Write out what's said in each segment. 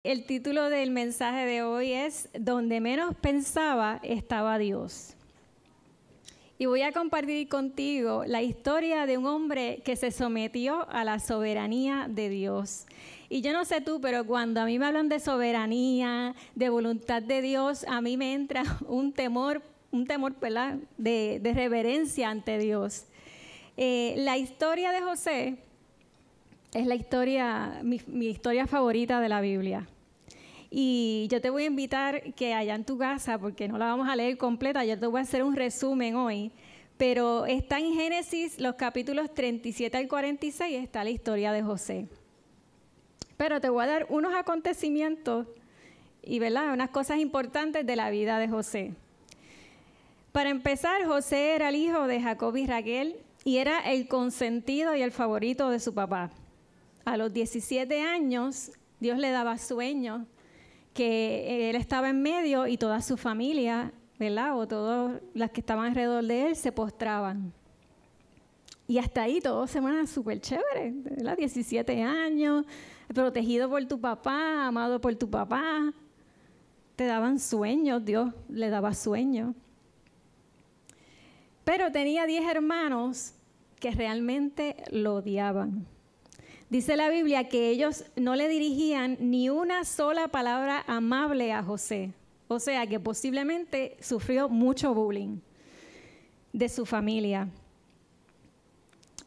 El título del mensaje de hoy es Donde menos pensaba estaba Dios. Y voy a compartir contigo la historia de un hombre que se sometió a la soberanía de Dios. Y yo no sé tú, pero cuando a mí me hablan de soberanía, de voluntad de Dios, a mí me entra un temor, ¿verdad?, de reverencia ante Dios. La historia de José es la historia, mi historia favorita de la Biblia. Y yo te voy a invitar que allá en tu casa, porque no la vamos a leer completa, yo te voy a hacer un resumen hoy, pero está en Génesis, los capítulos 37 al 46, está la historia de José. Pero te voy a dar unos acontecimientos y, ¿verdad?, unas cosas importantes de la vida de José. Para empezar, José era el hijo de Jacob y Raquel y era el consentido y el favorito de su papá. A los 17 años, Dios le daba sueños, que él estaba en medio y toda su familia, ¿verdad?, o todas las que estaban alrededor de él se postraban. Y hasta ahí todo se mueve súper chévere, ¿verdad? 17 años, protegido por tu papá, amado por tu papá. Te daban sueños, Dios le daba sueños. Pero tenía 10 hermanos que realmente lo odiaban. Dice la Biblia que ellos no le dirigían ni una sola palabra amable a José. O sea que posiblemente sufrió mucho bullying de su familia.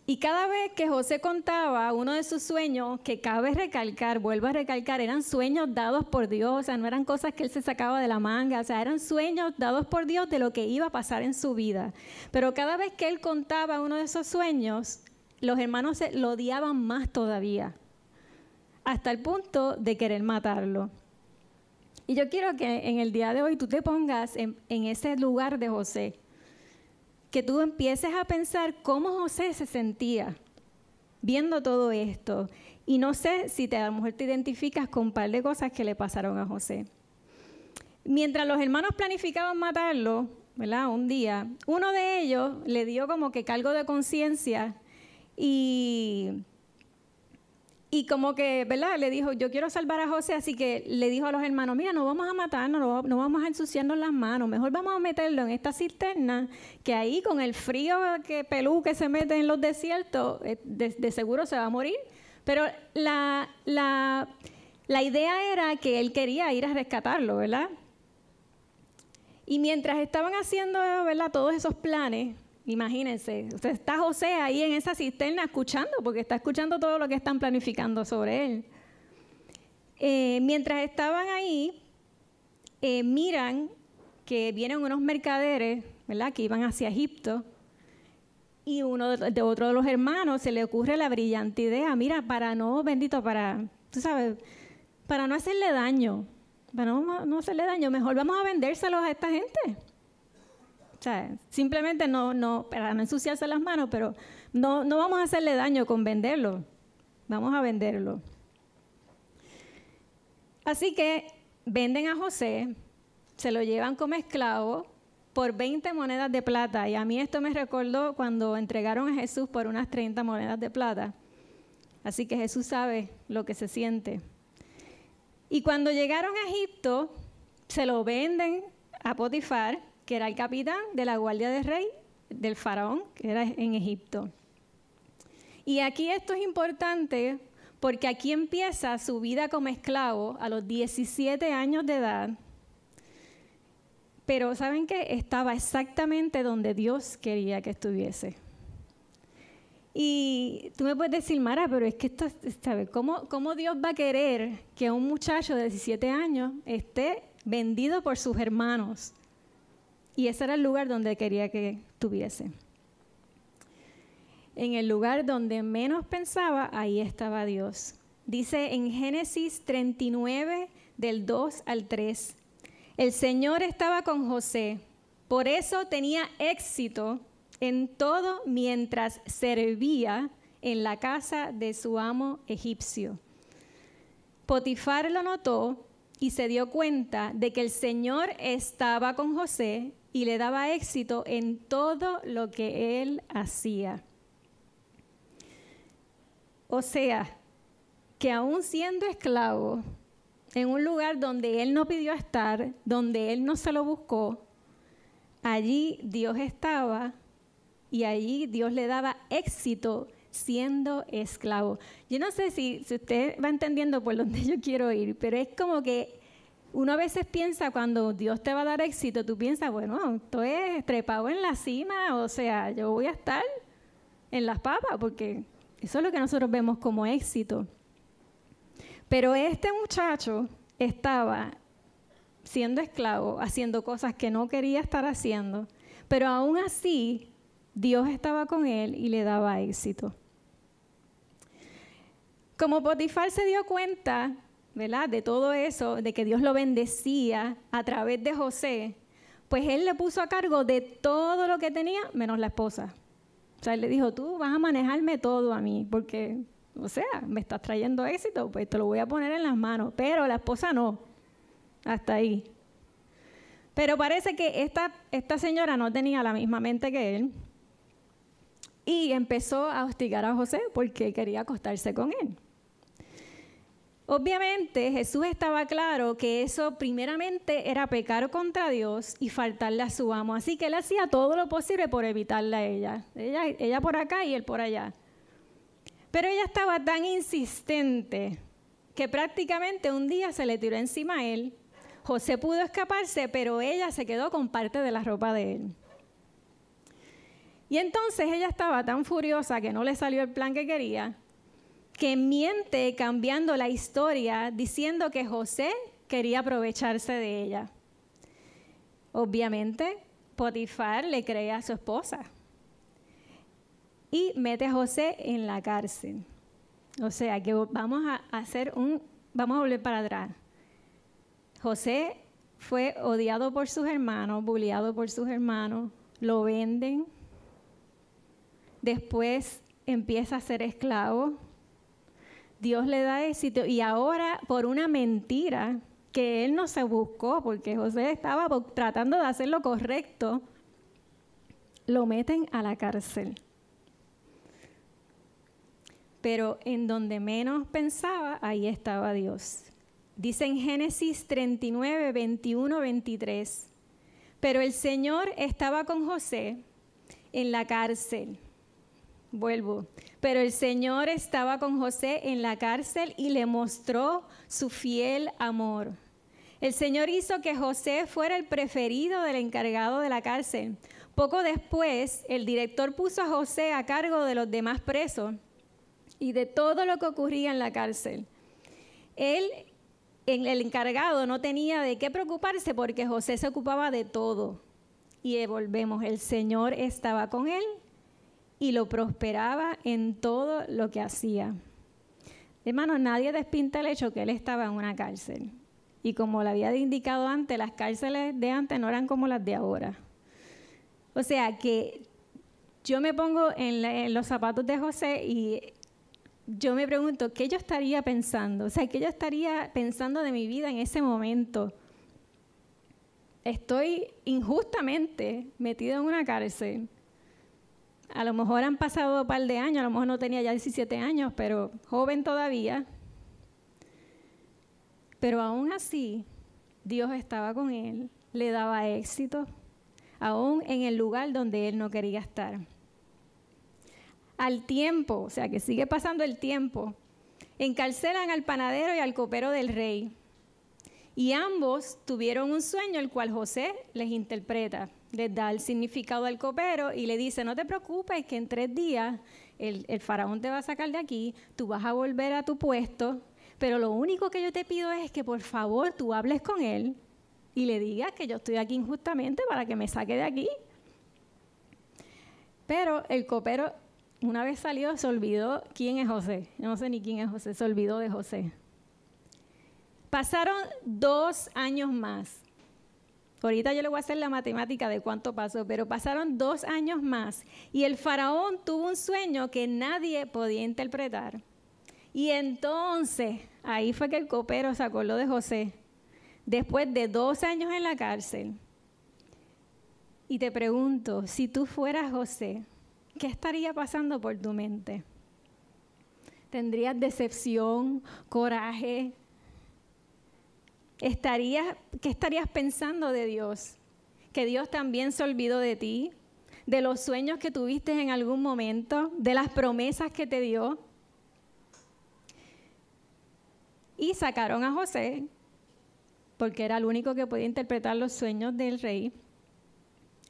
Y cada vez que José contaba uno de sus sueños, que cabe recalcar, vuelvo a recalcar, eran sueños dados por Dios, o sea, no eran cosas que él se sacaba de la manga, o sea, eran sueños dados por Dios de lo que iba a pasar en su vida. Pero cada vez que él contaba uno de esos sueños, los hermanos lo odiaban más todavía, hasta el punto de querer matarlo. Y yo quiero que en el día de hoy tú te pongas en ese lugar de José, que tú empieces a pensar cómo José se sentía viendo todo esto. Y no sé si a lo mejor te identificas con un par de cosas que le pasaron a José. Mientras los hermanos planificaban matarlo, ¿verdad?, un día, uno de ellos le dio como que cargo de conciencia y como que, ¿verdad?, le dijo, yo quiero salvar a José, así que le dijo a los hermanos, mira, no vamos a matarnos, no vamos a ensuciarnos las manos, mejor vamos a meterlo en esta cisterna, que ahí con el frío pelú que se mete en los desiertos, de seguro se va a morir. Pero la idea era que él quería ir a rescatarlo, ¿verdad? Y mientras estaban haciendo, ¿verdad?, todos esos planes, imagínense, usted está José ahí en esa cisterna escuchando, porque está escuchando todo lo que están planificando sobre él. Mientras estaban ahí, miran que vienen unos mercaderes, ¿verdad?, que iban hacia Egipto, y otro de los hermanos se le ocurre la brillante idea, mira, para no hacerle daño, no hacerle daño, mejor vamos a vendérselos a esta gente. O sea, simplemente no, para no ensuciarse las manos, pero no vamos a hacerle daño con venderlo. Vamos a venderlo. Así que venden a José, se lo llevan como esclavo por 20 monedas de plata. Y a mí esto me recordó cuando entregaron a Jesús por unas 30 monedas de plata. Así que Jesús sabe lo que se siente. Y cuando llegaron a Egipto, se lo venden a Potifar, que era el capitán de la guardia del rey, del faraón, que era en Egipto. Y aquí esto es importante porque aquí empieza su vida como esclavo a los 17 años de edad. Pero ¿saben qué? Estaba exactamente donde Dios quería que estuviese. Y tú me puedes decir, Mara, pero es que esto, ¿sabes? ¿Cómo Dios va a querer que un muchacho de 17 años esté vendido por sus hermanos? Y ese era el lugar donde quería que estuviese. En el lugar donde menos pensaba, ahí estaba Dios. Dice en Génesis 39, del 2 al 3, el Señor estaba con José, por eso tenía éxito en todo mientras servía en la casa de su amo egipcio. Potifar lo notó y se dio cuenta de que el Señor estaba con José y le daba éxito en todo lo que él hacía. O sea, que aún siendo esclavo, en un lugar donde él no pidió estar, donde él no se lo buscó, allí Dios estaba y allí Dios le daba éxito siendo esclavo. Yo no sé si usted va entendiendo por dónde yo quiero ir, pero es como que uno a veces piensa cuando Dios te va a dar éxito, tú piensas, bueno, estoy trepado en la cima, o sea, yo voy a estar en las papas, porque eso es lo que nosotros vemos como éxito. Pero este muchacho estaba siendo esclavo, haciendo cosas que no quería estar haciendo, pero aún así Dios estaba con él y le daba éxito. Como Potifar se dio cuenta, ¿verdad?, de todo eso, de que Dios lo bendecía a través de José, pues él le puso a cargo de todo lo que tenía, menos la esposa. O sea, él le dijo, tú vas a manejarme todo a mí, porque, o sea, me estás trayendo éxito, pues te lo voy a poner en las manos, pero la esposa no, hasta ahí. Pero parece que esta señora no tenía la misma mente que él y empezó a hostigar a José porque quería acostarse con él. Obviamente Jesús estaba claro que eso primeramente era pecar contra Dios y faltarle a su amo, así que él hacía todo lo posible por evitarla a ella. Ella por acá y él por allá. Pero ella estaba tan insistente que prácticamente un día se le tiró encima a él. José pudo escaparse, pero ella se quedó con parte de la ropa de él. Y entonces ella estaba tan furiosa que no le salió el plan que quería, que miente cambiando la historia diciendo que José quería aprovecharse de ella. Obviamente, Potifar le cree a su esposa y mete a José en la cárcel. O sea que vamos a volver para atrás. José fue odiado por sus hermanos, bulliado por sus hermanos, lo venden, después empieza a ser esclavo. Dios le da éxito y ahora por una mentira que él no se buscó, porque José estaba tratando de hacer lo correcto, lo meten a la cárcel. Pero en donde menos pensaba, ahí estaba Dios. Dice en Génesis 39, 21, 23, pero el Señor estaba con José en la cárcel. Vuelvo. Pero el Señor estaba con José en la cárcel y le mostró su fiel amor. El Señor hizo que José fuera el preferido del encargado de la cárcel. Poco después, el director puso a José a cargo de los demás presos y de todo lo que ocurría en la cárcel. El encargado no tenía de qué preocuparse porque José se ocupaba de todo. Y volvemos, el Señor estaba con él y lo prosperaba en todo lo que hacía. Hermanos, nadie despinta el hecho que él estaba en una cárcel. Y como le había indicado antes, las cárceles de antes no eran como las de ahora. O sea que yo me pongo en los zapatos de José y yo me pregunto, ¿qué yo estaría pensando? O sea, ¿qué yo estaría pensando de mi vida en ese momento? Estoy injustamente metido en una cárcel. A lo mejor han pasado un par de años, a lo mejor no tenía ya 17 años, pero joven todavía. Pero aún así, Dios estaba con él, le daba éxito, aún en el lugar donde él no quería estar. Al tiempo, o sea que sigue pasando el tiempo, encarcelan al panadero y al copero del rey. Y ambos tuvieron un sueño, el cual José les interpreta. Les da el significado al copero y le dice, no te preocupes, que en 3 días el faraón te va a sacar de aquí, tú vas a volver a tu puesto, pero lo único que yo te pido es que por favor tú hables con él y le digas que yo estoy aquí injustamente para que me saque de aquí. Pero el copero, una vez salió, se olvidó quién es José. Yo no sé ni quién es José, se olvidó de José. Pasaron 2 años más. Ahorita yo le voy a hacer la matemática de cuánto pasó, pero pasaron 2 años más y el faraón tuvo un sueño que nadie podía interpretar. Y entonces, ahí fue que el copero se acordó de José, después de 2 años en la cárcel. Y te pregunto, si tú fueras José, ¿qué estaría pasando por tu mente? ¿Tendrías decepción, coraje? ¿Qué estarías pensando de Dios? ¿Que Dios también se olvidó de ti? ¿De los sueños que tuviste en algún momento? ¿De las promesas que te dio? Y sacaron a José, porque era el único que podía interpretar los sueños del rey.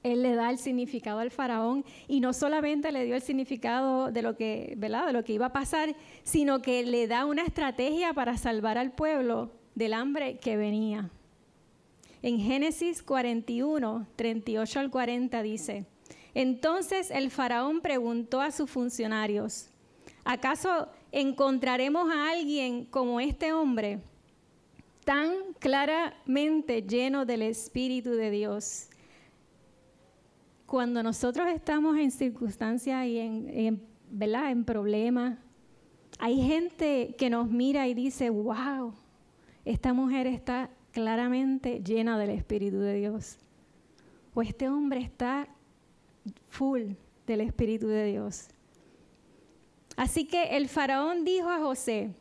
Él le da el significado al faraón y no solamente le dio el significado de lo que, ¿verdad?, de lo que iba a pasar, sino que le da una estrategia para salvar al pueblo del hambre que venía. En Génesis 41, 38 al 40 dice: entonces el faraón preguntó a sus funcionarios: ¿acaso encontraremos a alguien como este hombre, tan claramente lleno del Espíritu de Dios? Cuando nosotros estamos en circunstancias y en problemas, hay gente que nos mira y dice: wow, esta mujer está claramente llena del Espíritu de Dios. O este hombre está full del Espíritu de Dios. Así que el faraón dijo a José: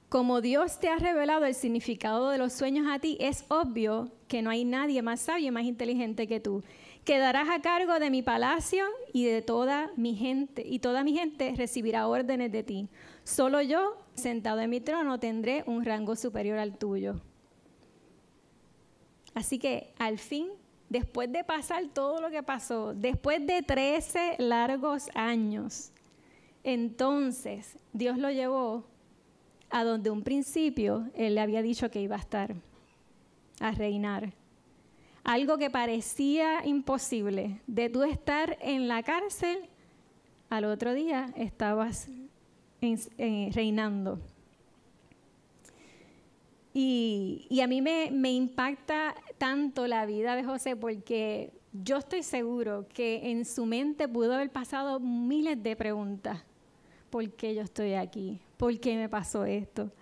como Dios te ha revelado el significado de los sueños a ti, es obvio que no hay nadie más sabio y más inteligente que tú. Quedarás a cargo de mi palacio y de toda mi gente, y toda mi gente recibirá órdenes de ti. Solo yo, sentado en mi trono, tendré un rango superior al tuyo. Así que al fin, después de pasar todo lo que pasó, después de 13 largos años, entonces Dios lo llevó a donde un principio Él le había dicho que iba a estar, a reinar. Algo que parecía imposible, de tú estar en la cárcel, al otro día estabas reinando. Y a mí me impacta tanto la vida de José, porque yo estoy seguro que en su mente pudo haber pasado miles de preguntas. ¿Por qué yo estoy aquí? ¿Por qué me pasó esto?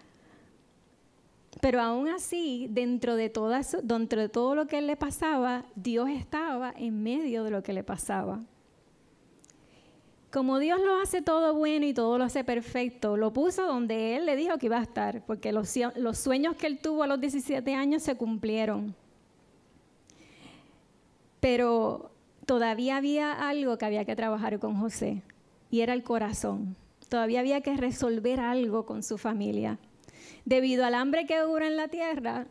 Pero aún así, dentro de todo lo que él le pasaba, Dios estaba en medio de lo que le pasaba. Como Dios lo hace todo bueno y todo lo hace perfecto, lo puso donde Él le dijo que iba a estar, porque los sueños que él tuvo a los 17 años se cumplieron. Pero todavía había algo que había que trabajar con José, y era el corazón. Todavía había que resolver algo con su familia. Debido al hambre que hubo en la tierra,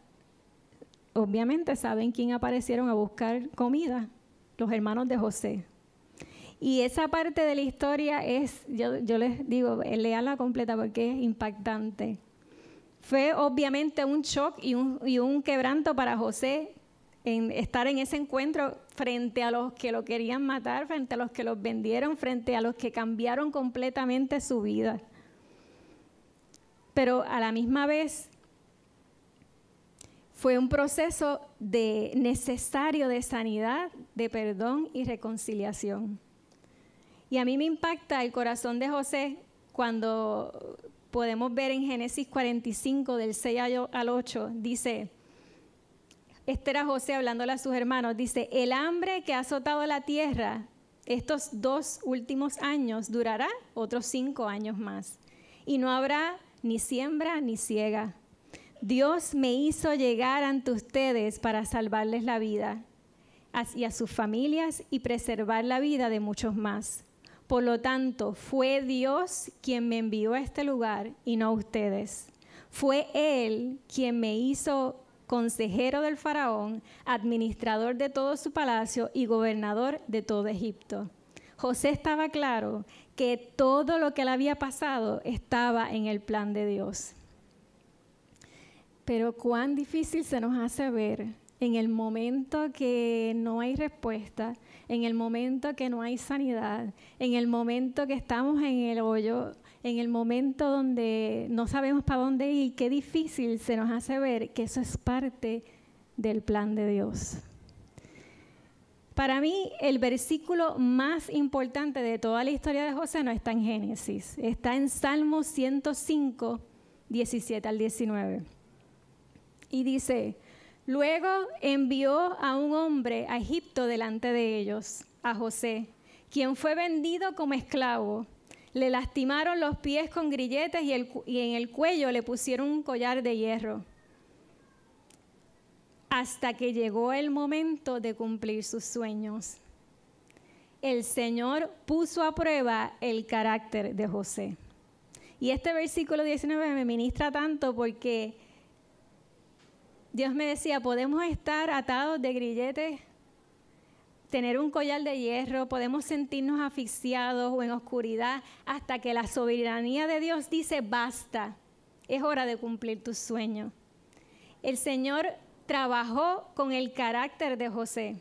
obviamente saben quién aparecieron a buscar comida: los hermanos de José. Y esa parte de la historia es, yo les digo, léanla completa porque es impactante. Fue obviamente un shock y un quebranto para José en estar en ese encuentro frente a los que lo querían matar, frente a los que los vendieron, frente a los que cambiaron completamente su vida. Pero a la misma vez fue un proceso necesario de sanidad, de perdón y reconciliación. Y a mí me impacta el corazón de José cuando podemos ver en Génesis 45, del 6 al 8, dice, este era José hablándole a sus hermanos, dice: el hambre que ha azotado la tierra estos 2 últimos años durará otros 5 años más, y no habrá ni siembra ni siega. Dios me hizo llegar ante ustedes para salvarles la vida y a sus familias y preservar la vida de muchos más. Por lo tanto, fue Dios quien me envió a este lugar y no ustedes. Fue Él quien me hizo consejero del faraón, administrador de todo su palacio y gobernador de todo Egipto. José estaba claro que todo lo que le había pasado estaba en el plan de Dios. Pero cuán difícil se nos hace ver en el momento que no hay respuesta, en el momento que no hay sanidad, en el momento que estamos en el hoyo, en el momento donde no sabemos para dónde ir. Qué difícil se nos hace ver que eso es parte del plan de Dios. Para mí, el versículo más importante de toda la historia de José no está en Génesis, está en Salmo 105, 17 al 19. Y dice: luego envió a un hombre a Egipto delante de ellos, a José, quien fue vendido como esclavo. Le lastimaron los pies con grilletes y en el cuello le pusieron un collar de hierro. hasta que llegó el momento de cumplir sus sueños. El Señor puso a prueba el carácter de José. Y este versículo 19 me ministra tanto porque Dios me decía, podemos estar atados de grilletes, tener un collar de hierro, podemos sentirnos asfixiados o en oscuridad hasta que la soberanía de Dios dice, basta, es hora de cumplir tus sueños. El Señor trabajó con el carácter de José.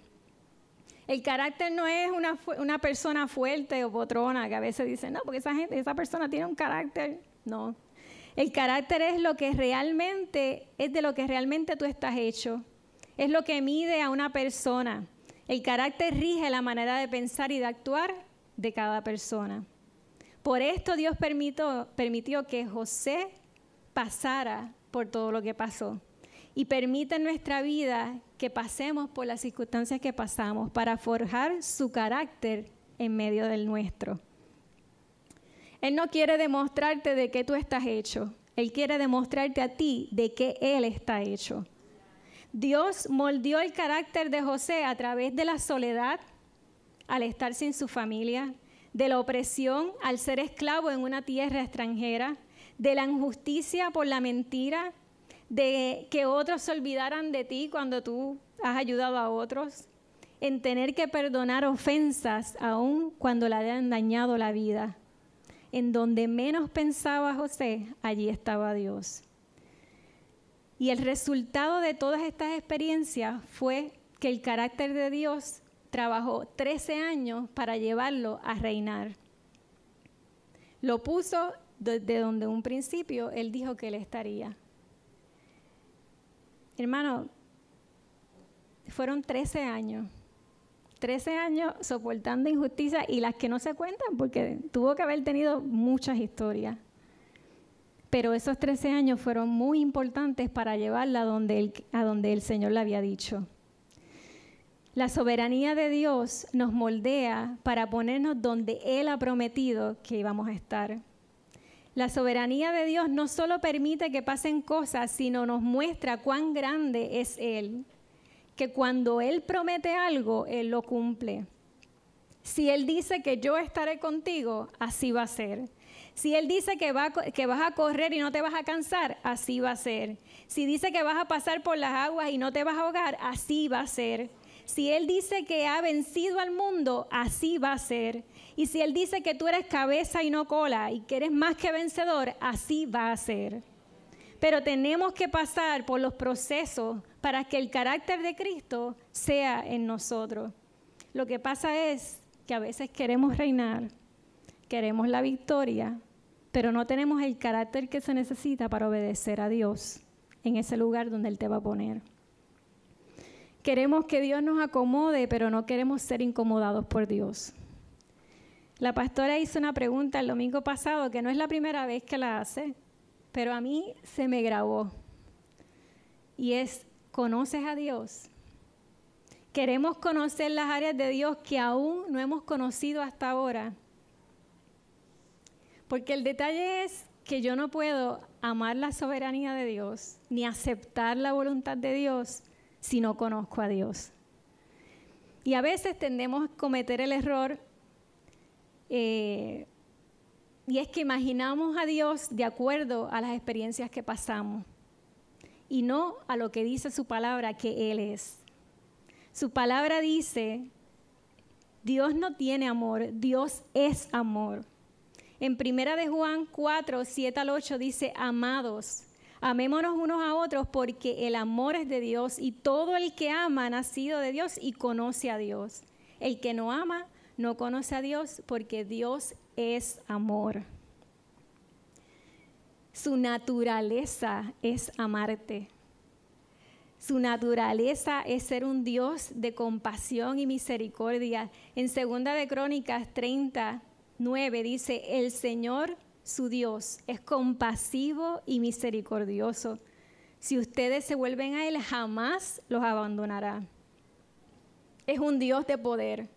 El carácter no es una persona fuerte o potrona que a veces dicen, no, porque esa persona tiene un carácter. No. El carácter es lo que realmente, es de lo que realmente tú estás hecho. Es lo que mide a una persona. El carácter rige la manera de pensar y de actuar de cada persona. Por esto Dios permitió que José pasara por todo lo que pasó. Y permite en nuestra vida que pasemos por las circunstancias que pasamos para forjar su carácter en medio del nuestro. Él no quiere demostrarte de qué tú estás hecho. Él quiere demostrarte a ti de qué Él está hecho. Dios moldeó el carácter de José a través de la soledad, al estar sin su familia, de la opresión al ser esclavo en una tierra extranjera, de la injusticia por la mentira, de que otros se olvidaran de ti cuando tú has ayudado a otros, en tener que perdonar ofensas aun cuando le hayan dañado la vida. En donde menos pensaba José, allí estaba Dios. Y el resultado de todas estas experiencias fue que el carácter de Dios trabajó 13 años para llevarlo a reinar. Lo puso desde donde un principio Él dijo que Él estaría. Hermano, fueron 13 años. 13 años soportando injusticia y las que no se cuentan porque tuvo que haber tenido muchas historias. Pero esos 13 años fueron muy importantes para llevarla a donde el Señor le había dicho. La soberanía de Dios nos moldea para ponernos donde Él ha prometido que íbamos a estar. La soberanía de Dios no solo permite que pasen cosas, sino nos muestra cuán grande es Él. Que cuando Él promete algo, Él lo cumple. Si Él dice que yo estaré contigo, así va a ser. Si Él dice que vas a correr y no te vas a cansar, así va a ser. Si dice que vas a pasar por las aguas y no te vas a ahogar, así va a ser. Si Él dice que ha vencido al mundo, así va a ser. Y si Él dice que tú eres cabeza y no cola y que eres más que vencedor, así va a ser. Pero tenemos que pasar por los procesos para que el carácter de Cristo sea en nosotros. Lo que pasa es que a veces queremos reinar, queremos la victoria, pero no tenemos el carácter que se necesita para obedecer a Dios en ese lugar donde Él te va a poner. Queremos que Dios nos acomode, pero no queremos ser incomodados por Dios. La pastora hizo una pregunta el domingo pasado, que no es la primera vez que la hace, pero a mí se me grabó. Y es, ¿conoces a Dios? Queremos conocer las áreas de Dios que aún no hemos conocido hasta ahora. Porque el detalle es que yo no puedo amar la soberanía de Dios, ni aceptar la voluntad de Dios, si no conozco a Dios. Y a veces tendemos a cometer el error, y es que imaginamos a Dios de acuerdo a las experiencias que pasamos, y no a lo que dice su palabra que Él es. Su palabra dice, Dios no tiene amor, Dios es amor. En 1 de Juan 4, 7 al 8 dice, amados, amémonos unos a otros porque el amor es de Dios y todo el que ama ha nacido de Dios y conoce a Dios. El que no ama no conoce a Dios porque Dios es amor. Su naturaleza es amarte. Su naturaleza es ser un Dios de compasión y misericordia. En 2 de Crónicas 30:9 dice, el Señor, su Dios, es compasivo y misericordioso. Si ustedes se vuelven a Él, jamás los abandonará. Es un Dios de poder.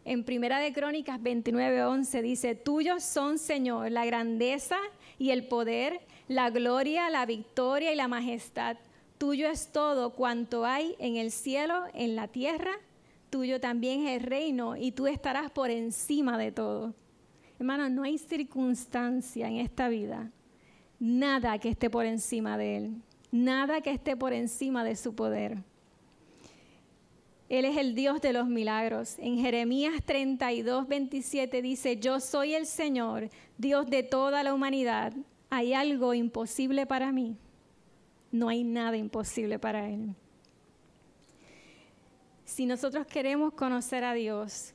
En 1 de Crónicas 29:11 dice, tuyos son, Señor, la grandeza y el poder, la gloria, la victoria y la majestad, tuyo es todo cuanto hay en el cielo, en la tierra, tuyo también es el reino y tú estarás por encima de todo. Hermano, no hay circunstancia en esta vida, nada que esté por encima de Él, nada que esté por encima de su poder. Él es el Dios de los milagros. En Jeremías 32:27 dice, yo soy el Señor, Dios de toda la humanidad. ¿Hay algo imposible para mí? No hay nada imposible para Él. Si nosotros queremos conocer a Dios,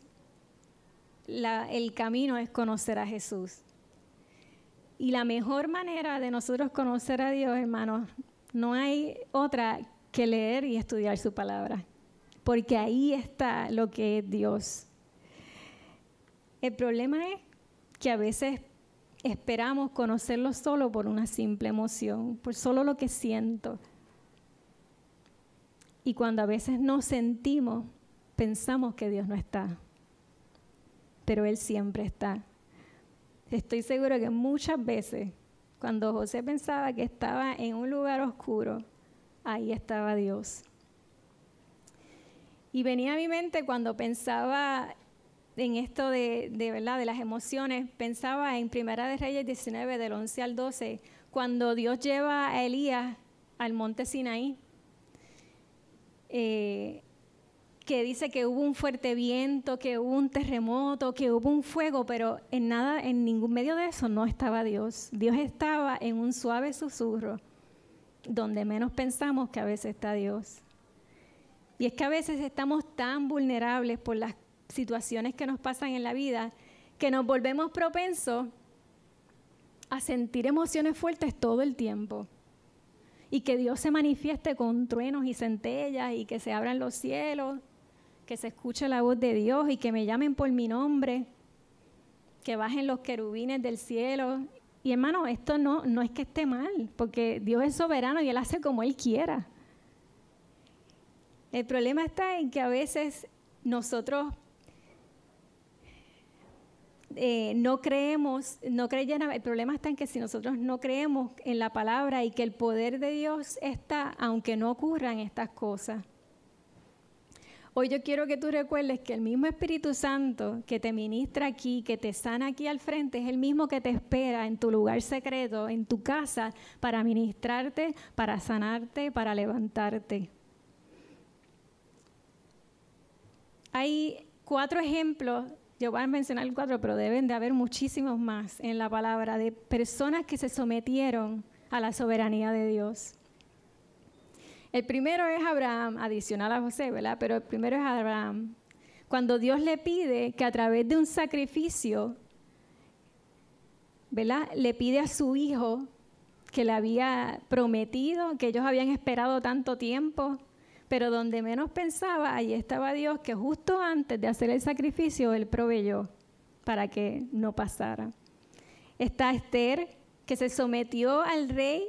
el camino es conocer a Jesús. Y la mejor manera de nosotros conocer a Dios, hermanos, no hay otra que leer y estudiar su palabra. Porque ahí está lo que es Dios. El problema es que a veces esperamos conocerlo solo por una simple emoción, por solo lo que siento. Y cuando a veces no sentimos, pensamos que Dios no está. Pero Él siempre está. Estoy segura que muchas veces, cuando José pensaba que estaba en un lugar oscuro, ahí estaba Dios. Y venía a mi mente cuando pensaba en esto de verdad, de las emociones, pensaba en Primera de Reyes 19, del 11 al 12, cuando Dios lleva a Elías al monte Sinaí, que dice que hubo un fuerte viento, que hubo un terremoto, que hubo un fuego, pero en ningún medio de eso no estaba Dios. Dios estaba en un suave susurro, donde menos pensamos que a veces está Dios. Y es que a veces estamos tan vulnerables por las situaciones que nos pasan en la vida que nos volvemos propensos a sentir emociones fuertes todo el tiempo. Y que Dios se manifieste con truenos y centellas y que se abran los cielos, que se escuche la voz de Dios y que me llamen por mi nombre, que bajen los querubines del cielo. Y hermano, esto no es que esté mal, porque Dios es soberano y Él hace como Él quiera. El problema está en que a veces nosotros no creemos, el problema está en que si nosotros no creemos en la palabra y que el poder de Dios está, aunque no ocurran estas cosas. Hoy yo quiero que tú recuerdes que el mismo Espíritu Santo que te ministra aquí, que te sana aquí al frente, es el mismo que te espera en tu lugar secreto, en tu casa, para ministrarte, para sanarte, para levantarte. Hay 4 ejemplos, yo voy a mencionar 4, pero deben de haber muchísimos más en la palabra, de personas que se sometieron a la soberanía de Dios. El primero es Abraham, adicional a José, ¿verdad? Pero el primero es Abraham. Cuando Dios le pide que a través de un sacrificio, ¿verdad?, le pide a su hijo que le había prometido, que ellos habían esperado tanto tiempo, pero donde menos pensaba, allí estaba Dios, que justo antes de hacer el sacrificio, Él proveyó para que no pasara. Está Esther, que se sometió al rey,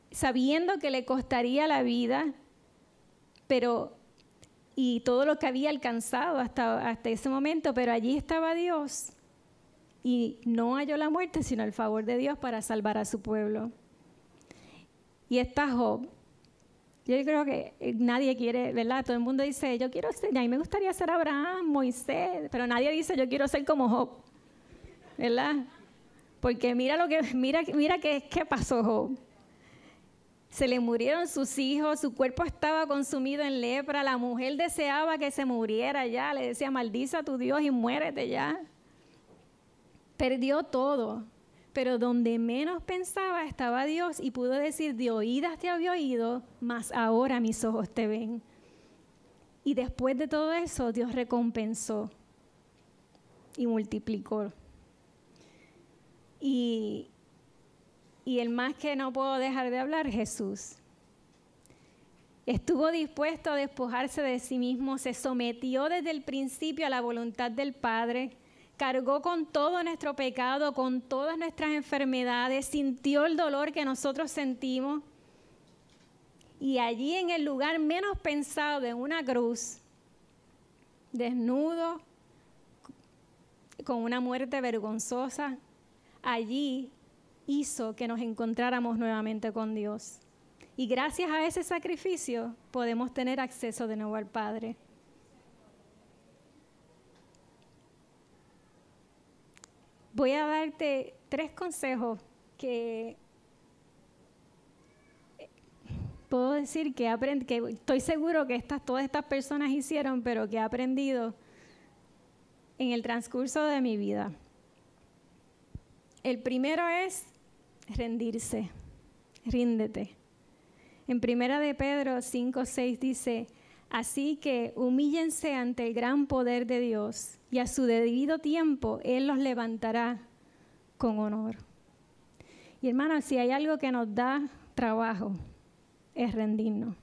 sabiendo que le costaría la vida, y todo lo que había alcanzado hasta ese momento, pero allí estaba Dios, y no halló la muerte, sino el favor de Dios para salvar a su pueblo. Y está Job. Yo creo que nadie quiere, ¿verdad? Todo el mundo dice, yo quiero ser, a mí me gustaría ser Abraham, Moisés, pero nadie dice, yo quiero ser como Job, ¿verdad? Porque mira qué pasó Job. Se le murieron sus hijos, su cuerpo estaba consumido en lepra, la mujer deseaba que se muriera ya, le decía, maldice a tu Dios y muérete ya. Perdió todo. Pero donde menos pensaba estaba Dios y pudo decir, de oídas te había oído, mas ahora mis ojos te ven. Y después de todo eso, Dios recompensó y multiplicó. Y el más que no puedo dejar de hablar, Jesús. Estuvo dispuesto a despojarse de sí mismo, se sometió desde el principio a la voluntad del Padre, cargó con todo nuestro pecado, con todas nuestras enfermedades, sintió el dolor que nosotros sentimos. Y allí en el lugar menos pensado de una cruz, desnudo, con una muerte vergonzosa, allí hizo que nos encontráramos nuevamente con Dios. Y gracias a ese sacrificio podemos tener acceso de nuevo al Padre. Voy a darte 3 consejos que puedo decir que estoy seguro que todas estas personas hicieron, pero que he aprendido en el transcurso de mi vida. El primero es rendirse, ríndete. En 1 de Pedro 5:6 dice, así que humíllense ante el gran poder de Dios y a su debido tiempo Él los levantará con honor. Y hermanos, si hay algo que nos da trabajo, es rendirnos.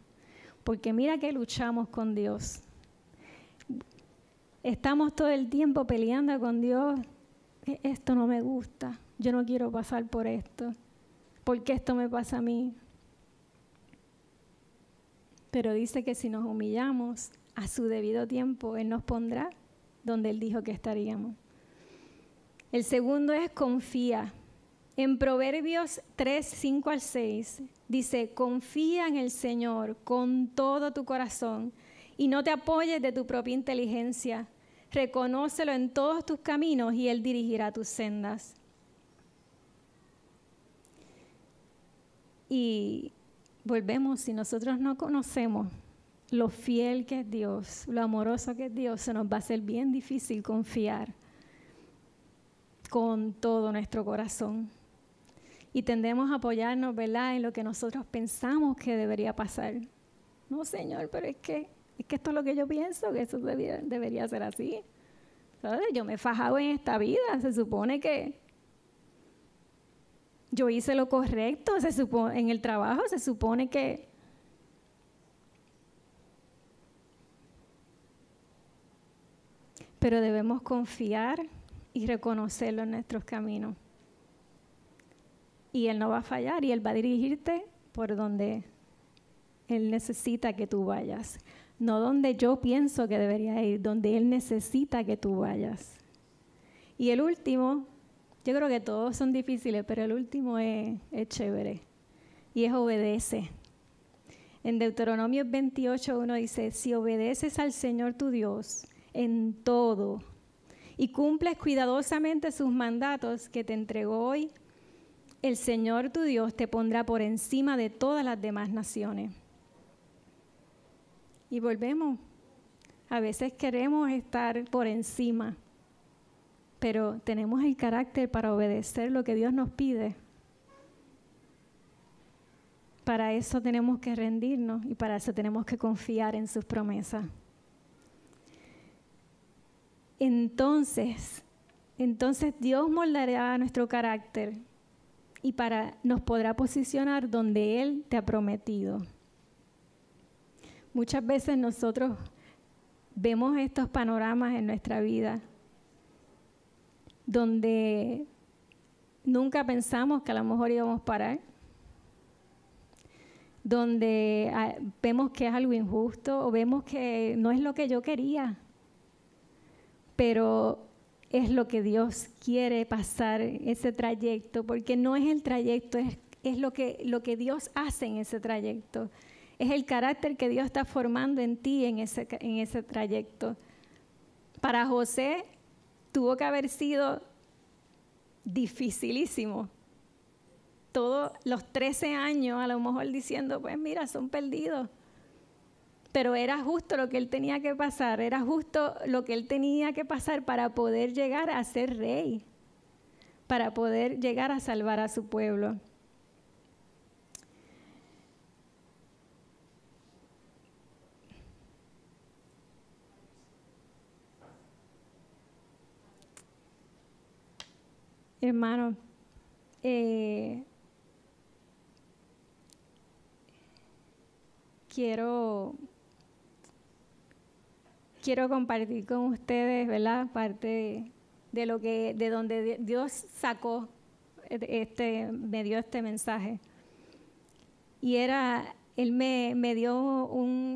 Porque mira que luchamos con Dios. Estamos todo el tiempo peleando con Dios. Esto no me gusta. Yo no quiero pasar por esto. ¿Por qué esto me pasa a mí? Pero dice que si nos humillamos a su debido tiempo, Él nos pondrá donde Él dijo que estaríamos. El segundo es confía. En Proverbios 3:5-6 dice, confía en el Señor con todo tu corazón y no te apoyes de tu propia inteligencia. Reconócelo en todos tus caminos y Él dirigirá tus sendas. Y volvemos, si nosotros no conocemos lo fiel que es Dios, lo amoroso que es Dios, se nos va a ser bien difícil confiar con todo nuestro corazón. Y tendemos a apoyarnos, ¿verdad?, en lo que nosotros pensamos que debería pasar. No, Señor, pero es que esto es lo que yo pienso, que eso debería ser así. ¿Sabes? Yo me he fajado en esta vida, se supone que yo hice lo correcto, en el trabajo se supone que... Pero debemos confiar y reconocerlo en nuestros caminos. Y Él no va a fallar y Él va a dirigirte por donde Él necesita que tú vayas. No donde yo pienso que debería ir, donde Él necesita que tú vayas. Y el último, yo creo que todos son difíciles, pero el último es chévere. Y es obedece. En Deuteronomio 28:1 dice, si obedeces al Señor tu Dios en todo y cumples cuidadosamente sus mandatos que te entregó hoy, el Señor tu Dios te pondrá por encima de todas las demás naciones. Y volvemos. A veces queremos estar por encima, pero tenemos el carácter para obedecer lo que Dios nos pide. Para eso tenemos que rendirnos y para eso tenemos que confiar en sus promesas. Entonces Dios moldará nuestro carácter y nos podrá posicionar donde Él te ha prometido. Muchas veces nosotros vemos estos panoramas en nuestra vida donde nunca pensamos que a lo mejor íbamos a parar, donde vemos que es algo injusto o vemos que no es lo que yo quería, pero es lo que Dios quiere pasar ese trayecto, porque no es el trayecto, es lo que Dios hace en ese trayecto. Es el carácter que Dios está formando en ti en ese trayecto. Para José tuvo que haber sido dificilísimo. Todos los 13 años a lo mejor diciendo, pues mira, son perdidos. Pero era justo lo que él tenía que pasar, era justo lo que él tenía que pasar para poder llegar a ser rey, para poder llegar a salvar a su pueblo. Hermano, quiero compartir con ustedes, ¿verdad?, parte de donde Dios sacó me dio este mensaje. Y Él me dio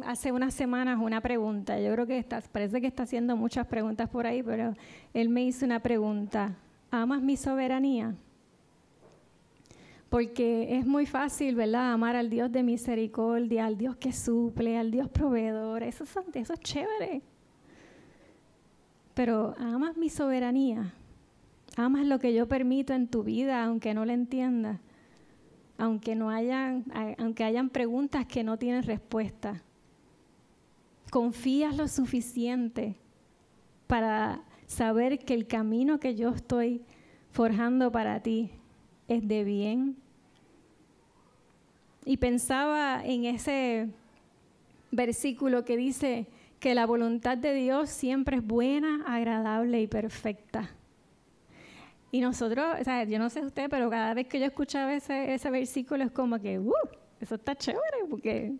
hace unas semanas una pregunta. Yo creo que parece que está haciendo muchas preguntas por ahí, pero Él me hizo una pregunta. ¿Amas mi soberanía? Porque es muy fácil, ¿verdad?, amar al Dios de misericordia, al Dios que suple, al Dios proveedor. Eso es chévere. Pero amas mi soberanía. Amas lo que yo permito en tu vida, aunque no lo entiendas. Aunque hayan preguntas que no tienen respuesta. Confías lo suficiente para saber que el camino que yo estoy forjando para ti es de bien. Y pensaba en ese versículo que dice que la voluntad de Dios siempre es buena, agradable y perfecta. Y nosotros, o sea, yo no sé usted, pero cada vez que yo escuchaba ese versículo es como que, eso está chévere, porque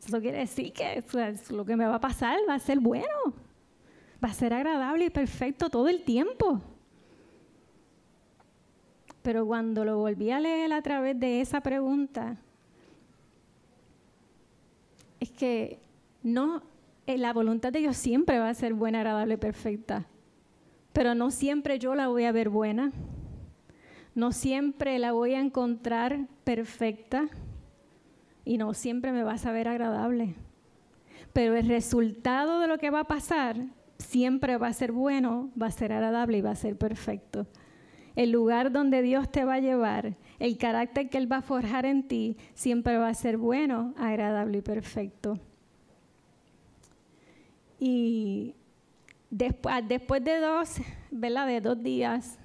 eso quiere decir que lo que me va a pasar va a ser bueno, va a ser agradable y perfecto todo el tiempo. Pero cuando lo volví a leer a través de esa pregunta, es que no, la voluntad de Dios siempre va a ser buena, agradable y perfecta. Pero no siempre yo la voy a ver buena. No siempre la voy a encontrar perfecta. Y no siempre me va a saber agradable. Pero el resultado de lo que va a pasar siempre va a ser bueno, va a ser agradable y va a ser perfecto. El lugar donde Dios te va a llevar, el carácter que Él va a forjar en ti, siempre va a ser bueno, agradable y perfecto. Y después de dos días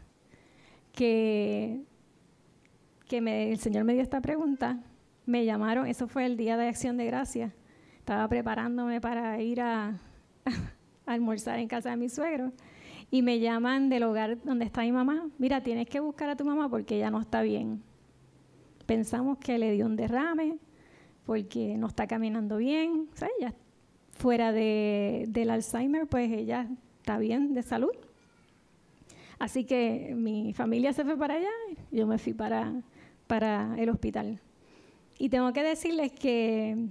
que el Señor me dio esta pregunta, me llamaron, eso fue el día de Acción de Gracias. Estaba preparándome para ir a almorzar en casa de mi suegro. Y me llaman del hogar donde está mi mamá. Mira, tienes que buscar a tu mamá porque ella no está bien. Pensamos que le dio un derrame porque no está caminando bien. O sea, ella fuera del Alzheimer, pues ella está bien de salud. Así que mi familia se fue para allá y yo me fui para el hospital. Y tengo que decirles que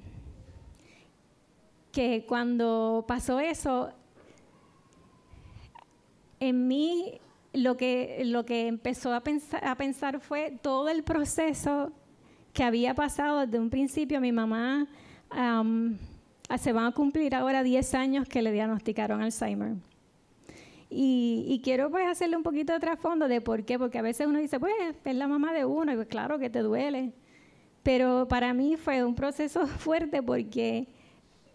cuando pasó eso, en mí lo que empezó a pensar fue todo el proceso que había pasado desde un principio. Mi mamá se van a cumplir ahora 10 años que le diagnosticaron Alzheimer. Y quiero pues hacerle un poquito de trasfondo de por qué, porque a veces uno dice, pues es la mamá de uno, y pues claro que te duele. Pero para mí fue un proceso fuerte porque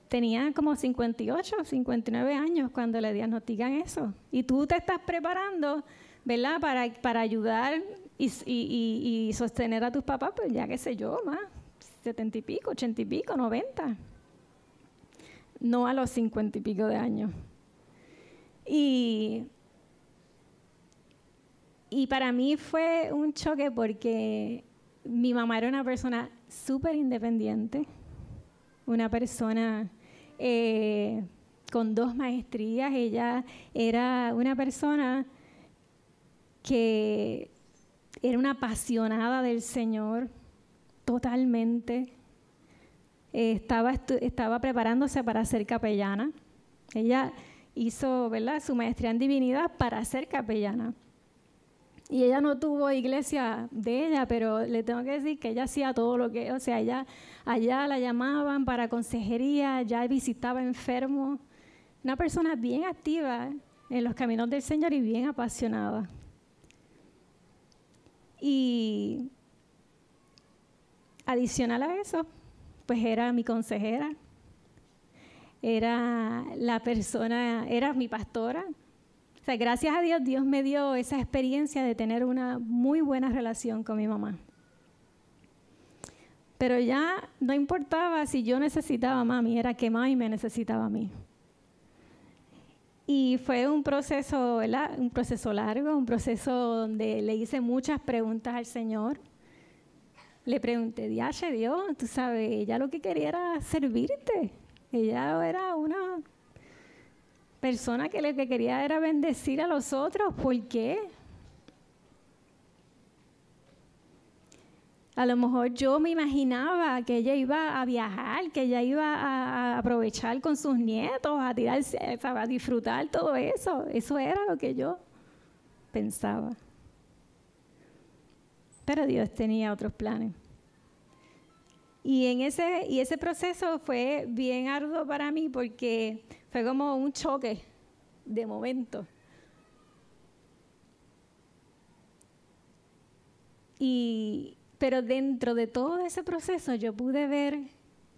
tenía como 58, 59 años cuando le diagnostican eso. Y tú te estás preparando, ¿verdad?, para ayudar y sostener a tus papás, pues ya qué sé yo, más 70 y pico, 80 y pico, 90. No a los 50 y pico de años. Y para mí fue un choque porque mi mamá era una persona súper independiente, una persona con 2 maestrías. Ella era una persona que era una apasionada del Señor totalmente. Estaba preparándose para ser capellana. Ella hizo, ¿verdad?, su maestría en divinidad para ser capellana. Y ella no tuvo iglesia de ella, pero le tengo que decir que ella hacía todo lo que, o sea, allá la llamaban para consejería, ya visitaba enfermos. Una persona bien activa en los caminos del Señor y bien apasionada. Y adicional a eso, pues era mi consejera, era mi pastora. O sea, gracias a Dios, Dios me dio esa experiencia de tener una muy buena relación con mi mamá. Pero ya no importaba si yo necesitaba a mami, era que mami me necesitaba a mí. Y fue un proceso, ¿verdad?, un proceso largo, un proceso donde le hice muchas preguntas al Señor. Le pregunté, Dios, tú sabes, ella lo que quería era servirte. Ella era una persona que lo que quería era bendecir a los otros. ¿Por qué? A lo mejor yo me imaginaba que ella iba a viajar, que ella iba a aprovechar con sus nietos, a tirarse, a disfrutar todo eso. Eso era lo que yo pensaba. Pero Dios tenía otros planes. Y ese proceso fue bien arduo para mí porque fue como un choque de momento. Pero dentro de todo ese proceso yo pude ver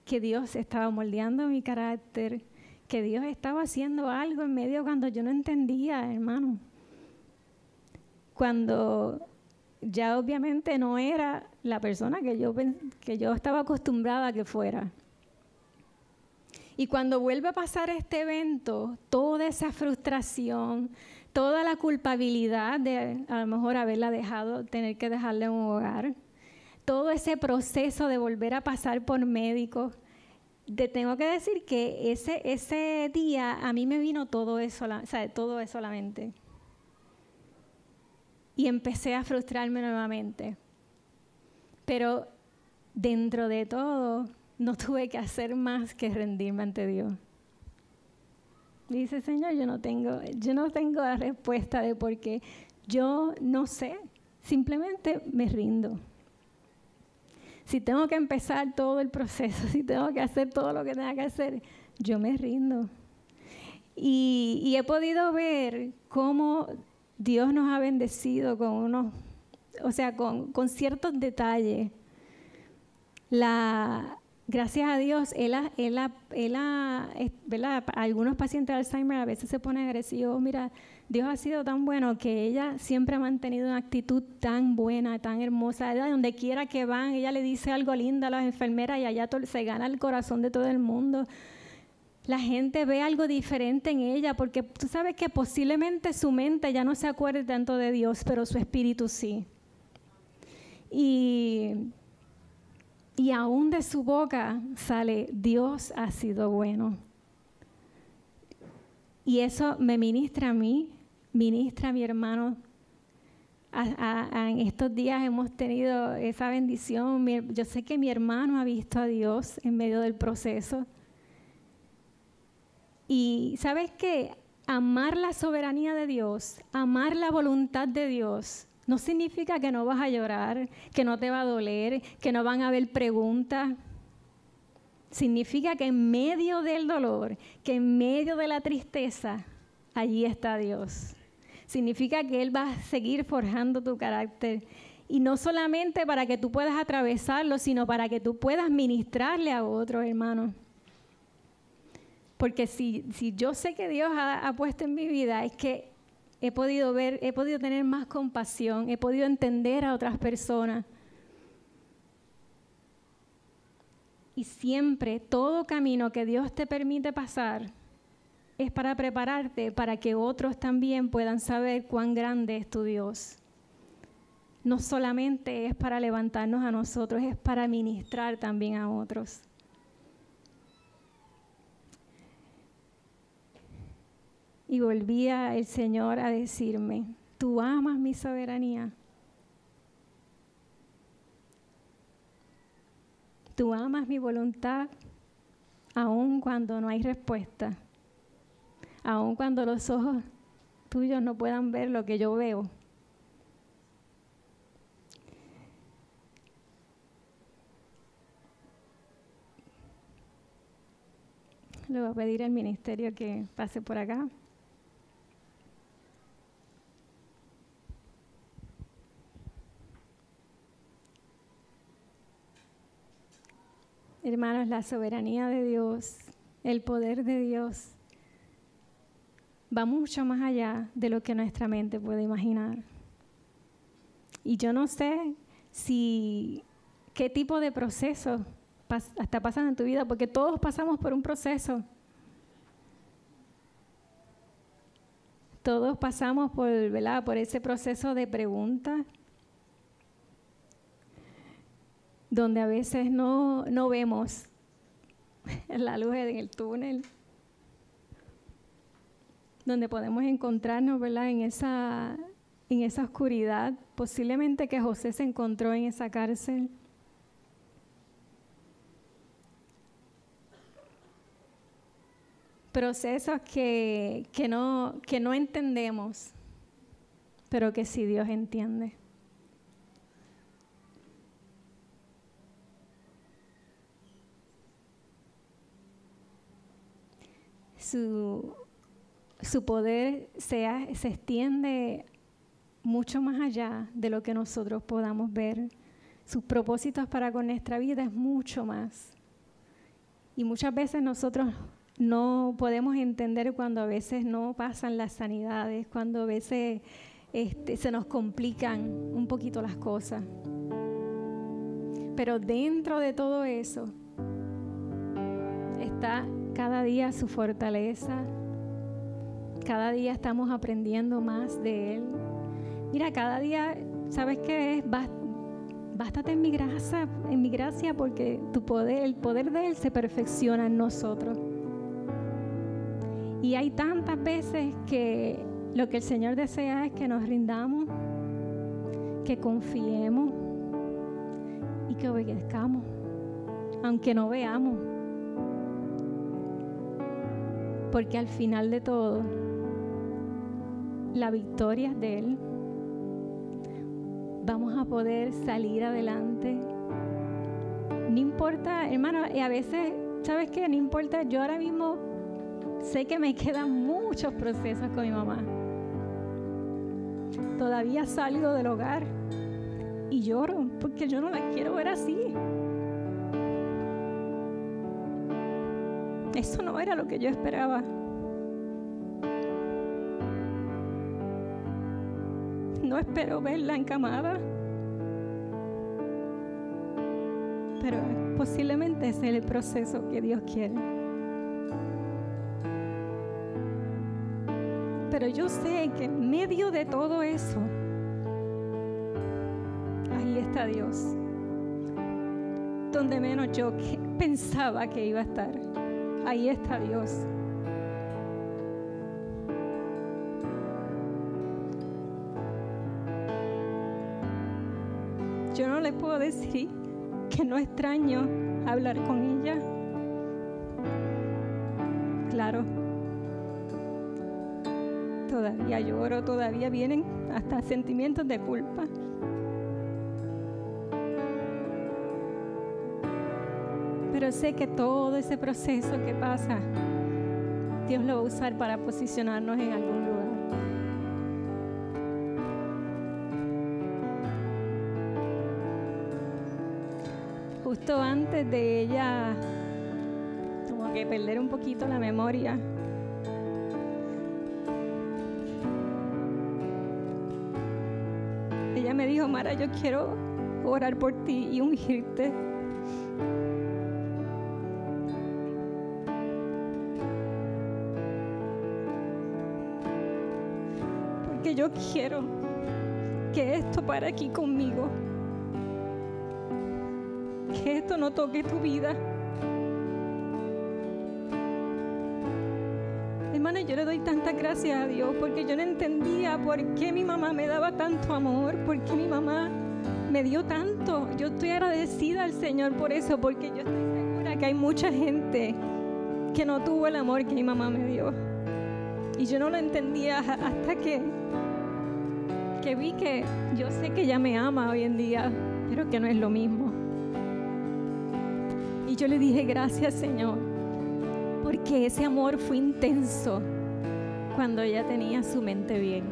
que Dios estaba moldeando mi carácter, que Dios estaba haciendo algo en medio cuando yo no entendía, hermano. Cuando ya obviamente no era la persona que yo estaba acostumbrada a que fuera. Y cuando vuelve a pasar este evento, toda esa frustración, toda la culpabilidad de a lo mejor haberla dejado, tener que dejarla en un hogar, todo ese proceso de volver a pasar por médicos, tengo que decir que ese día a mí me vino todo eso a la mente. Y empecé a frustrarme nuevamente. Pero dentro de todo, no tuve que hacer más que rendirme ante Dios. Dice, Señor, yo no tengo la respuesta de por qué. Yo no sé, simplemente me rindo. Si tengo que empezar todo el proceso, si tengo que hacer todo lo que tenga que hacer, yo me rindo. Y he podido ver cómo Dios nos ha bendecido con ciertos detalles. Gracias a Dios, ¿verdad? Algunos pacientes de Alzheimer a veces se ponen agresivos. Mira, Dios ha sido tan bueno que ella siempre ha mantenido una actitud tan buena, tan hermosa. Donde quiera que van, ella le dice algo lindo a las enfermeras y allá se gana el corazón de todo el mundo. La gente ve algo diferente en ella porque tú sabes que posiblemente su mente ya no se acuerde tanto de Dios, pero su espíritu sí. Y aún de su boca sale, Dios ha sido bueno. Y eso me ministra a mí, ministra a mi hermano. En estos días hemos tenido esa bendición. Yo sé que mi hermano ha visto a Dios en medio del proceso. Y ¿sabes qué? Amar la soberanía de Dios, amar la voluntad de Dios, no significa que no vas a llorar, que no te va a doler, que no van a haber preguntas. Significa que en medio del dolor, que en medio de la tristeza, allí está Dios. Significa que Él va a seguir forjando tu carácter. Y no solamente para que tú puedas atravesarlo, sino para que tú puedas ministrarle a otro hermano. Porque si yo sé que Dios ha puesto en mi vida, es que he podido tener más compasión, he podido entender a otras personas. Y siempre, todo camino que Dios te permite pasar es para prepararte para que otros también puedan saber cuán grande es tu Dios. No solamente es para levantarnos a nosotros, es para ministrar también a otros. Y volvía el Señor a decirme, ¿tú amas mi soberanía? ¿Tú amas mi voluntad? Aun cuando no hay respuesta. Aun cuando los ojos tuyos no puedan ver lo que yo veo. Le voy a pedir al ministerio que pase por acá. Hermanos, la soberanía de Dios, el poder de Dios, va mucho más allá de lo que nuestra mente puede imaginar. Y yo no sé qué tipo de proceso está pasando en tu vida, porque todos pasamos por un proceso. Todos pasamos por ese proceso de preguntas, donde a veces no vemos la luz en el túnel, donde podemos encontrarnos, ¿verdad?, en esa oscuridad, posiblemente que José se encontró en esa cárcel. Procesos que no entendemos, pero que sí Dios entiende. su poder se extiende mucho más allá de lo que nosotros podamos ver. Sus propósitos para con nuestra vida es mucho más. Y muchas veces nosotros no podemos entender cuando a veces no pasan las sanidades, cuando a veces se nos complican un poquito las cosas. Pero dentro de todo eso está cada día su fortaleza. Cada día estamos aprendiendo más de Él. Mira, cada día, ¿sabes qué es? Bástate en mi gracia, porque el poder de Él se perfecciona en nosotros. Y hay tantas veces que lo que el Señor desea es que nos rindamos, que confiemos y que obedezcamos, aunque no veamos. Porque al final de todo, la victoria es de Él. Vamos a poder salir adelante. No importa, hermano, y a veces, ¿sabes qué? No importa, yo ahora mismo sé que me quedan muchos procesos con mi mamá. Todavía salgo del hogar y lloro porque yo no la quiero ver así. Eso no era lo que yo esperaba. No espero verla encamada, pero posiblemente ese es el proceso que Dios quiere. Pero yo sé que en medio de todo eso, ahí está Dios, donde menos yo pensaba que iba a estar. Ahí está Dios. Yo no le puedo decir que no extraño hablar con ella. Claro, todavía lloro, todavía vienen hasta sentimientos de culpa. Pero sé que todo ese proceso que pasa, Dios lo va a usar para posicionarnos en algún lugar. Justo antes de ella como que perder un poquito la memoria, ella me dijo: Mara, yo quiero orar por ti y ungirte. Porque yo quiero que esto pare aquí conmigo. Que esto no toque tu vida. Hermana, yo le doy tantas gracias a Dios porque yo no entendía por qué mi mamá me daba tanto amor, por qué mi mamá me dio tanto. Yo estoy agradecida al Señor por eso, porque yo estoy segura que hay mucha gente que no tuvo el amor que mi mamá me dio. Y yo no lo entendía hasta que vi que yo sé que ella me ama hoy en día, pero que no es lo mismo. Y yo le dije: gracias, Señor, porque ese amor fue intenso cuando ella tenía su mente bien.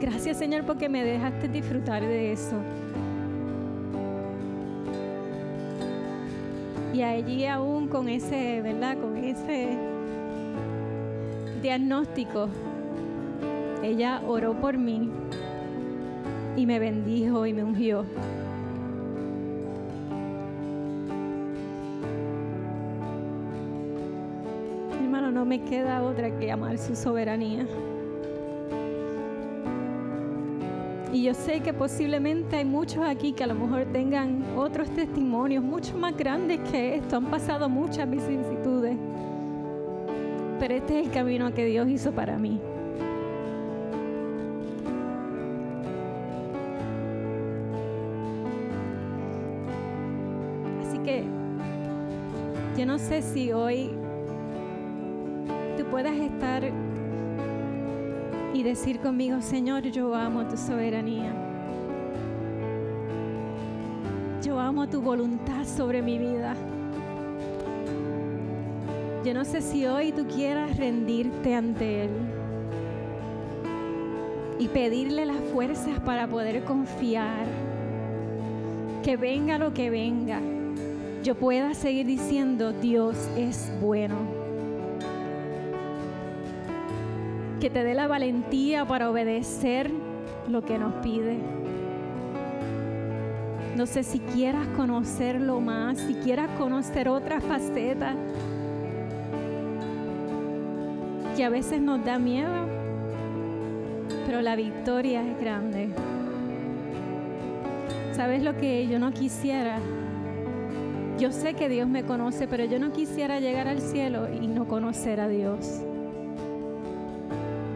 Gracias, Señor, porque me dejaste disfrutar de eso. Y allí aún con ese, ¿verdad? Con ese diagnóstico, ella oró por mí y me bendijo y me ungió. Hermano, no me queda otra que amar su soberanía. Y yo sé que posiblemente hay muchos aquí que a lo mejor tengan otros testimonios mucho más grandes que esto. Han pasado muchas vicisitudes. Pero este es el camino que Dios hizo para mí. Así que yo no sé si hoy tú puedas estar y decir conmigo: Señor, yo amo tu soberanía. Yo amo tu voluntad sobre mi vida. Yo no sé si hoy tú quieras rendirte ante Él y pedirle las fuerzas para poder confiar que venga lo que venga, yo pueda seguir diciendo: Dios es bueno. Que te dé la valentía para obedecer lo que nos pide. No sé si quieras conocerlo más, si quieras conocer otra faceta que a veces nos da miedo, pero la victoria es grande. ¿Sabes lo que yo no quisiera? Yo sé que Dios me conoce, pero yo no quisiera llegar al cielo y no conocer a Dios.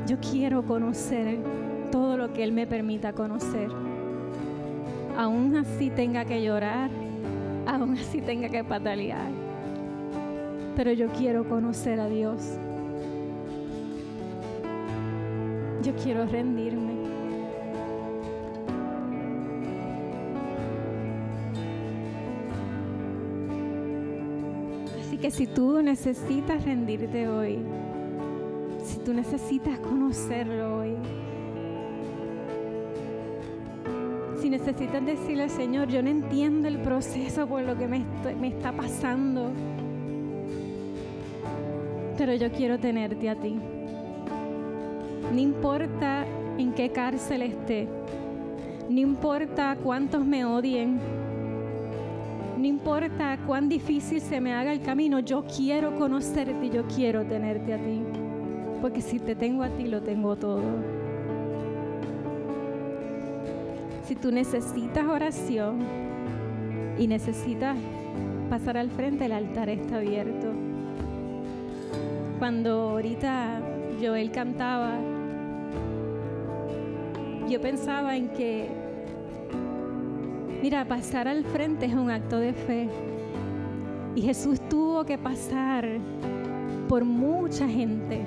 Yo quiero conocer todo lo que Él me permita conocer. Aún así tenga que llorar, aún así tenga que patalear, pero yo quiero conocer a Dios. Yo quiero rendirme. Así que si tú necesitas rendirte hoy, si tú necesitas conocerlo hoy, si necesitas decirle al Señor: yo no entiendo el proceso por lo que me está pasando, pero yo quiero tenerte a ti. No importa en qué cárcel esté, no importa cuántos me odien, no importa cuán difícil se me haga el camino, yo quiero conocerte y yo quiero tenerte a ti, porque si te tengo a ti, lo tengo todo. Si tú necesitas oración y necesitas pasar al frente, el altar está abierto. Cuando ahorita Joel cantaba, yo pensaba en que, mira, pasar al frente es un acto de fe. Y Jesús tuvo que pasar por mucha gente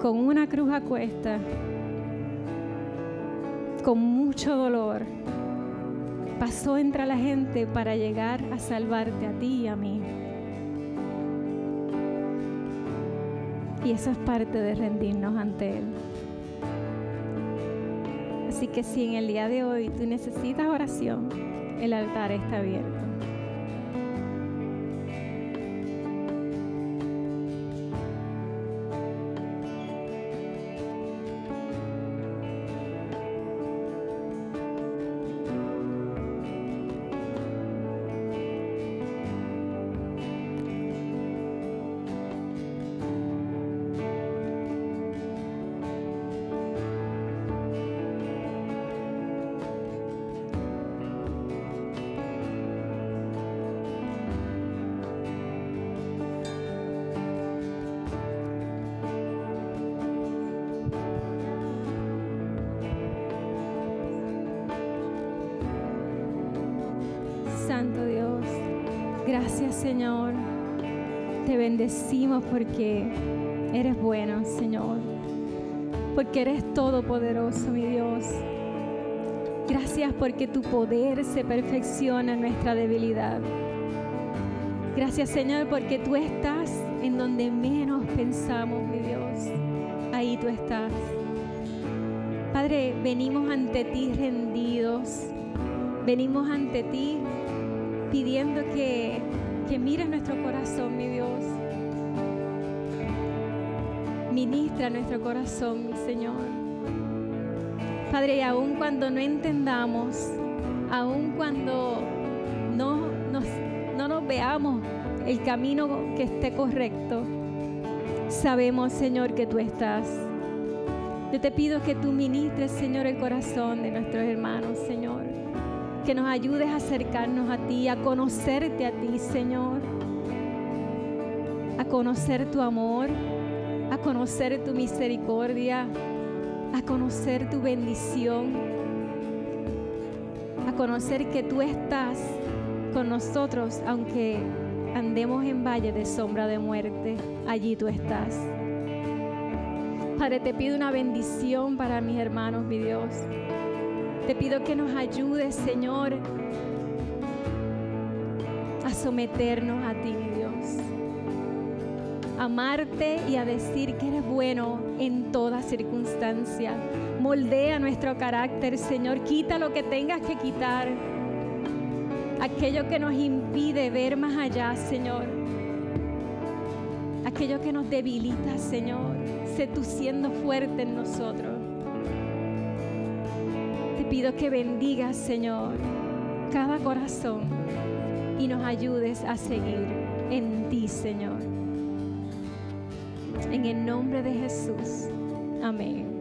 con una cruz a cuesta, con mucho dolor. Pasó entre la gente para llegar a salvarte a ti y a mí. Y eso es parte de rendirnos ante Él. Así que si en el día de hoy tú necesitas oración, el altar está abierto. Santo Dios, gracias Señor, te bendecimos porque eres bueno, Señor, porque eres todopoderoso, mi Dios. Gracias porque tu poder se perfecciona en nuestra debilidad. Gracias Señor porque tú estás en donde menos pensamos, mi Dios, ahí tú estás. Padre, venimos ante ti rendidos, venimos ante ti pidiendo que mires nuestro corazón, mi Dios. Ministra nuestro corazón, mi Señor. Padre, y aun cuando no entendamos, aun cuando no nos veamos el camino que esté correcto, sabemos, Señor, que tú estás. Yo te pido que tú ministres, Señor, el corazón de nuestros hermanos, Señor. Que nos ayudes a acercarnos a ti, a conocerte a ti, Señor. A conocer tu amor, a conocer tu misericordia, a conocer tu bendición, a conocer que tú estás con nosotros, aunque andemos en valle de sombra de muerte, allí tú estás. Padre, te pido una bendición para mis hermanos, mi Dios. Te pido que nos ayudes, Señor, a someternos a ti, mi Dios. amarte y a decir que eres bueno en toda circunstancia. Moldea nuestro carácter, Señor. Quita lo que tengas que quitar. Aquello que nos impide ver más allá, Señor. Aquello que nos debilita, Señor. Sé tú siendo fuerte en nosotros. Te pido que bendigas, Señor, cada corazón y nos ayudes a seguir en ti, Señor. En el nombre de Jesús. Amén.